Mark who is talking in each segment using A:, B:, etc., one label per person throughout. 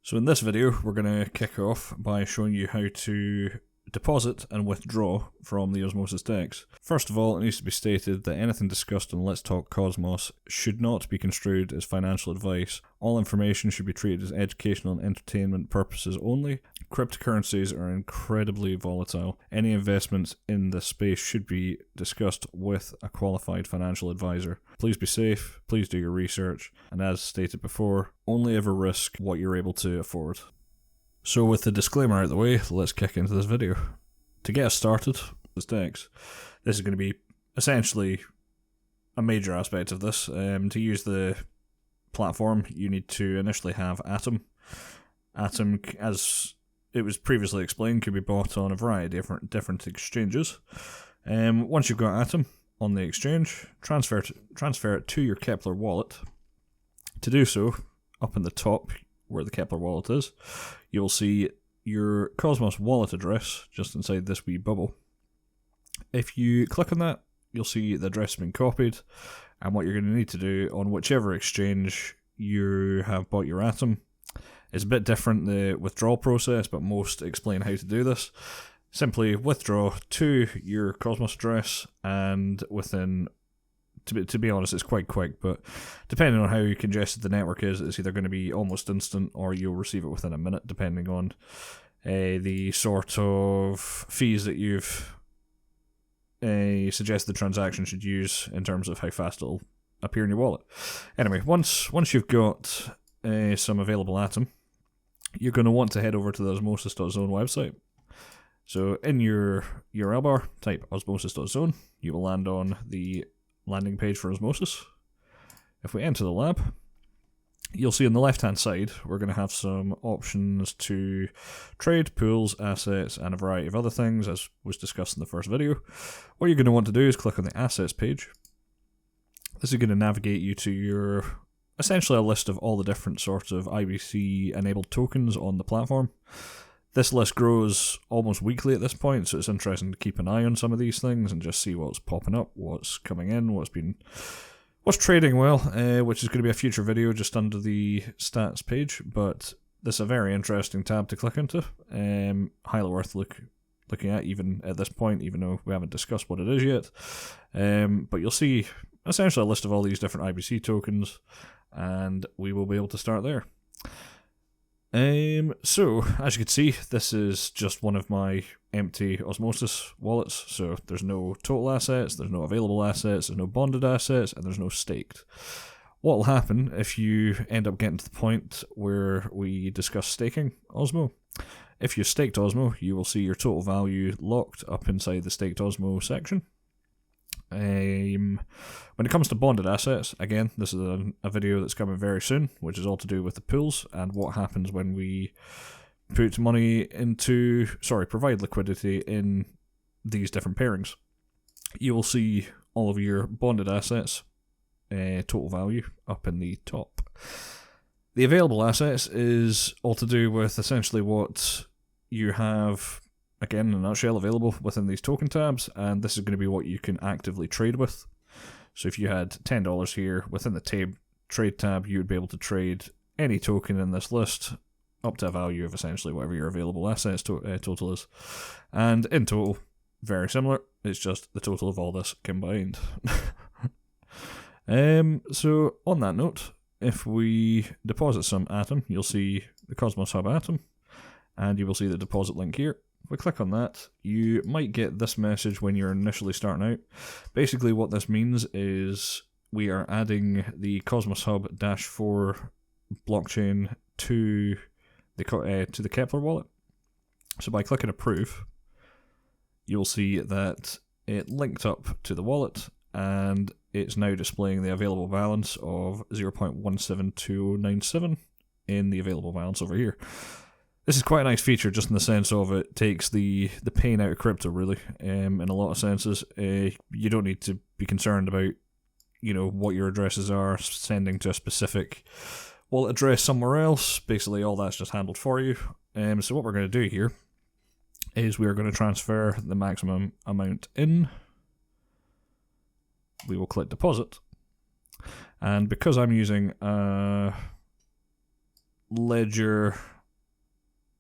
A: So in this video, we're going to kick off by showing you how to deposit and withdraw from the Osmosis DEX. First of all, it needs to be stated that anything discussed on Let's Talk Cosmos should not be construed as financial advice. All information should be treated as educational and entertainment purposes only. Cryptocurrencies are incredibly volatile. Any investments in this space should be discussed with a qualified financial advisor. Please be safe, please do your research, and as stated before, only ever risk what you're able to afford. So with the disclaimer out of the way, let's kick into this video. To get us started, this DEX, this is going to be essentially a major aspect of this. To use the platform, you need to initially have Atom. Atom, as it was previously explained, can be bought on a variety of different exchanges. Once you've got Atom on the exchange, transfer it to your Keplr wallet. To do so, up in the top, where the Keplr wallet is, you'll see your Cosmos wallet address just inside this wee bubble. If you click on that, you'll see the address has been copied, and what you're going to need to do on whichever exchange you have bought your Atom is a bit different, the withdrawal process, but most explain how to do this. Simply withdraw to your Cosmos address, and within, to be honest, it's quite quick, but depending on how congested the network is, it's either going to be almost instant or you'll receive it within a minute, depending on the sort of fees that you've suggested the transaction should use in terms of how fast it'll appear in your wallet. Anyway, once you've got some available Atom, you're going to want to head over to the osmosis.zone website. So in your URL bar, type osmosis.zone. You will land on the landing page for Osmosis. If we enter the lab, you'll see on the left hand side we're going to have some options to trade, pools, assets, and a variety of other things, as was discussed in the first video. What you're going to want to do is click on the assets page. This is going to navigate you to your, essentially a list of all the different sorts of IBC enabled tokens on the platform. This list grows almost weekly at this point, so it's interesting to keep an eye on some of these things and just see what's popping up, what's coming in, what's trading well, which is going to be a future video just under the stats page, but this is a very interesting tab to click into. Highly worth looking at even at this point, even though we haven't discussed what it is yet. But you'll see essentially a list of all these different IBC tokens, and we will be able to start there. So, as you can see, this is just one of my empty Osmosis wallets, so there's no total assets, there's no available assets, there's no bonded assets, and there's no staked. What will happen if you end up getting to the point where we discuss staking Osmo? If you staked Osmo, you will see your total value locked up inside the staked Osmo section. When it comes to bonded assets, again, this is a video that's coming very soon, which is all to do with the pools and what happens when we put money into, provide liquidity in these different pairings. You will see all of your bonded assets, total value, up in the top. The available assets is all to do with essentially what you have, again, in a nutshell, available within these token tabs, and this is going to be what you can actively trade with. So if you had $10 here, within the trade tab, you would be able to trade any token in this list up to a value of essentially whatever your available assets total is. And in total, very similar, it's just the total of all this combined. So on that note, if we deposit some Atom, you'll see the Cosmos Hub Atom, and you will see the deposit link here. If we click on that, you might get this message when you're initially starting out. Basically what this means is we are adding the Cosmos Hub -4 blockchain to the Keplr wallet. So by clicking approve, you'll see that it linked up to the wallet, and it's now displaying the available balance of 0.17297 in the available balance over here. This is quite a nice feature, just in the sense of it takes the pain out of crypto, really, in a lot of senses. You don't need to be concerned about, what your addresses are, sending to a specific wallet address somewhere else. Basically, all that's just handled for you. So what we're going to do here is we are going to transfer the maximum amount in. We will click deposit. And because I'm using a Ledger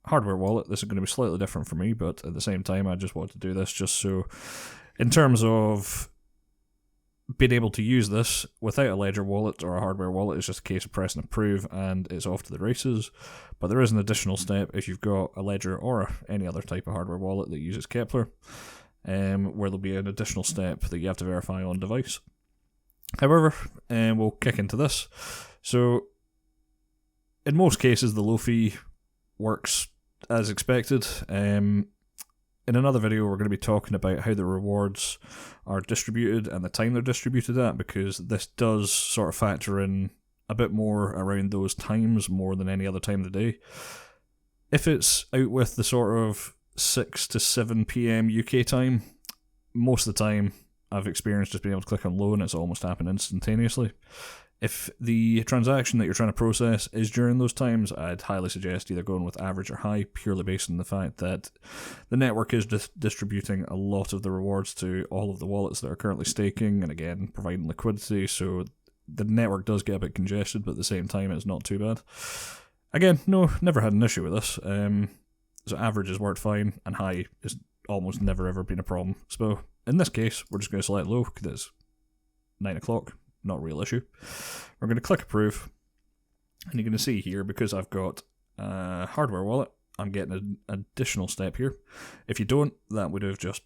A: hardware wallet. This is going to be slightly different for me, but at the same time, I just want to do this just so, in terms of being able to use this without a ledger wallet or a hardware wallet, it's just a case of pressing approve and it's off to the races. But there is an additional step if you've got a ledger or any other type of hardware wallet that uses Keplr, where there'll be an additional step that you have to verify on device. However, we'll kick into this. So, in most cases, the low fee works as expected. In another video, we're going to be talking about how the rewards are distributed and the time they're distributed at, because this does sort of factor in a bit more around those times more than any other time of the day. If it's out with the sort of 6 to 7 PM UK time, most of the time I've experienced just being able to click on low and it's almost happened instantaneously. If the transaction that you're trying to process is during those times, I'd highly suggest either going with average or high, purely based on the fact that the network is distributing a lot of the rewards to all of the wallets that are currently staking, and again, providing liquidity, so the network does get a bit congested, but at the same time, it's not too bad. Again, no, never had an issue with this. So average has worked fine, and high has almost never ever been a problem. So in this case, we're just going to select low, because it's 9 o'clock. Not a real issue. We're going to click approve, and you're going to see here, because I've got a hardware wallet, I'm getting an additional step here. If you don't, that would have just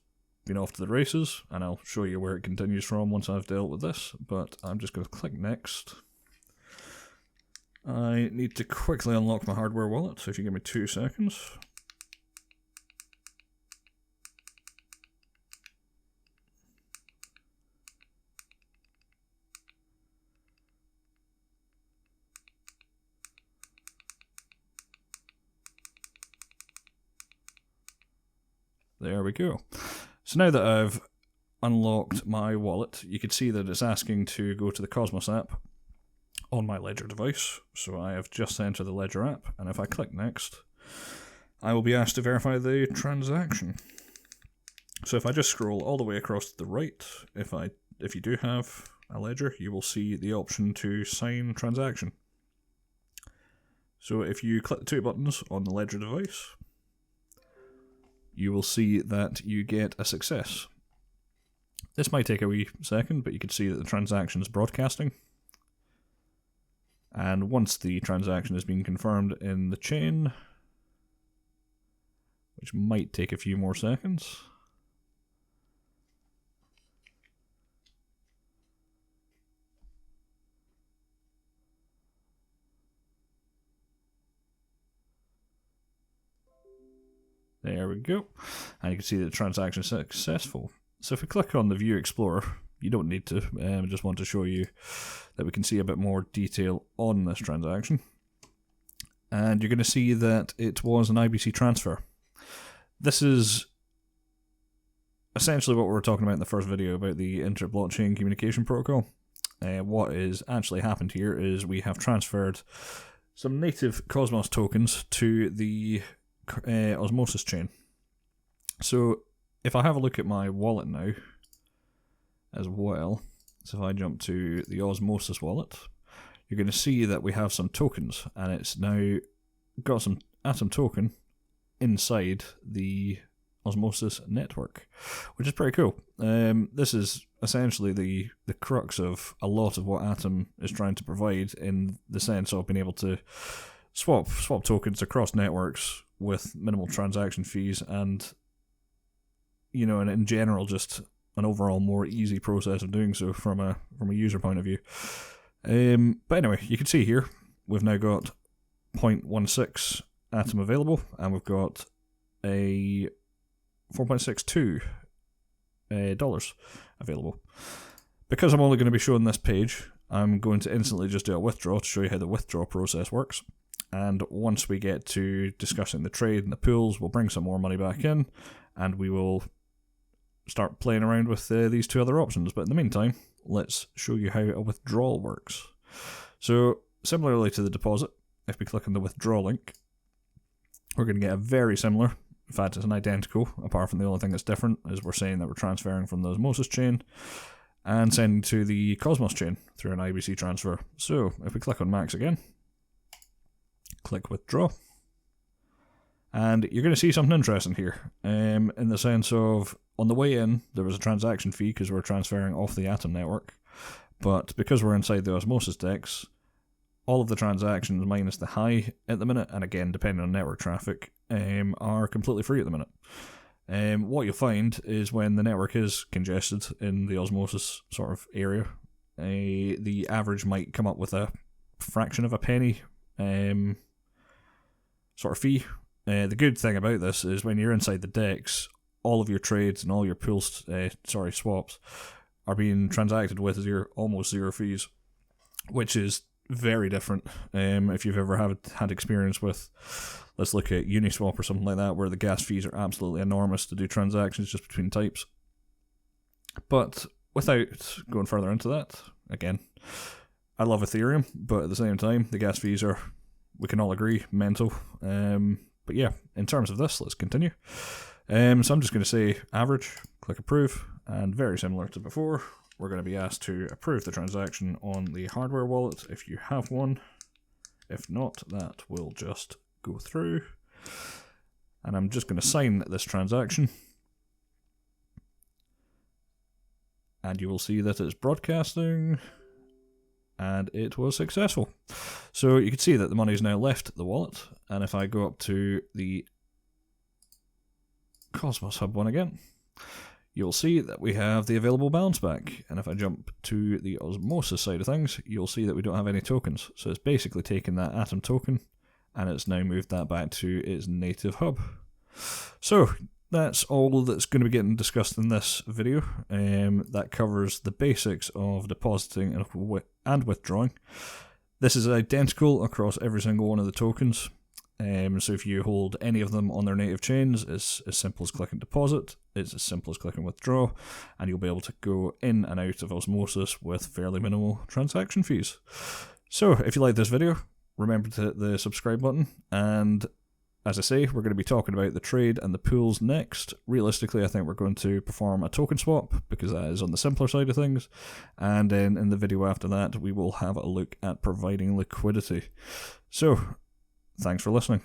A: been off to the races, and I'll show you where it continues from once I've dealt with this, but I'm just going to click next. I need to quickly unlock my hardware wallet, so if you give me 2 seconds. There we go. So now that I've unlocked my wallet, you can see that it's asking to go to the Cosmos app on my Ledger device. So I have just entered the Ledger app, and if I click next, I will be asked to verify the transaction. So if I just scroll all the way across to the right, if you do have a Ledger, you will see the option to sign transaction. So if you click the 2 buttons on the Ledger device, you will see that you get a success. This might take a wee second, but you can see that the transaction is broadcasting. And once the transaction has been confirmed in the chain, which might take a few more seconds, there we go. And you can see that the transaction is successful. So if we click on the View Explorer, you don't need to, I just want to show you that we can see a bit more detail on this transaction. And you're going to see that it was an IBC transfer. This is essentially what we were talking about in the first video about the inter-blockchain communication protocol. What is actually happened here is we have transferred some native Cosmos tokens to the Osmosis chain. So if I have a look at my wallet now as well, so if I jump to the Osmosis wallet, you're going to see that we have some tokens, and it's now got some Atom token inside the Osmosis network, which is pretty cool. This is essentially the crux of a lot of what Atom is trying to provide, in the sense of being able to swap tokens across networks with minimal transaction fees, and and in general just an overall more easy process of doing so from a user point of view. But anyway, you can see here we've now got 0.16 Atom available, and we've got a $4.62 dollars available. Because I'm only going to be showing this page, I'm going to instantly just do a withdraw to show you how the withdrawal process works. And once we get to discussing the trade and the pools, we'll bring some more money back in, and we will start playing around with these 2 other options. But in the meantime, let's show you how a withdrawal works. So similarly to the deposit, if we click on the withdraw link, we're going to get a very similar, in fact it's an identical, apart from the only thing that's different is we're saying that we're transferring from the Osmosis chain and sending to the Cosmos chain through an IBC transfer. So if we click on Max again, click withdraw, And you're going to see something interesting here, in the sense of, on the way in, there was a transaction fee because we're transferring off the Atom network, but because we're inside the Osmosis DEX, all of the transactions minus the high at the minute, and again, depending on network traffic, are completely free at the minute. What you'll find is when the network is congested in the Osmosis sort of area, the average might come up with a fraction of a penny sort of fee. The good thing about this is when you're inside the DEX, all of your trades and all your pools, swaps, are being transacted with almost zero fees, which is very different. If you've ever had experience with, let's look at Uniswap or something like that, where the gas fees are absolutely enormous to do transactions just between types. But without going further into that, again, I love Ethereum, but at the same time, the gas fees are, we can all agree, mental. But yeah, in terms of this, let's continue. So I'm just going to say average, click approve, and very similar to before, we're going to be asked to approve the transaction on the hardware wallet if you have one. If not, that will just go through. And I'm just going to sign this transaction. And you will see that it's broadcasting. And it was successful. So you can see that the money's now left the wallet. And if I go up to the Cosmos Hub one again, you'll see that we have the available balance back. And if I jump to the Osmosis side of things, you'll see that we don't have any tokens. So it's basically taken that Atom token and it's now moved that back to its native hub. So that's all that's going to be getting discussed in this video. That covers the basics of depositing and withdrawing. This is identical across every single one of the tokens. So if you hold any of them on their native chains, it's as simple as clicking deposit, it's as simple as clicking withdraw, and you'll be able to go in and out of Osmosis with fairly minimal transaction fees. So if you like this video, remember to hit the subscribe button, and as I say, we're going to be talking about the trade and the pools next. Realistically, I think we're going to perform a token swap, because that is on the simpler side of things, and then in the video after that, we will have a look at providing liquidity. So, thanks for listening.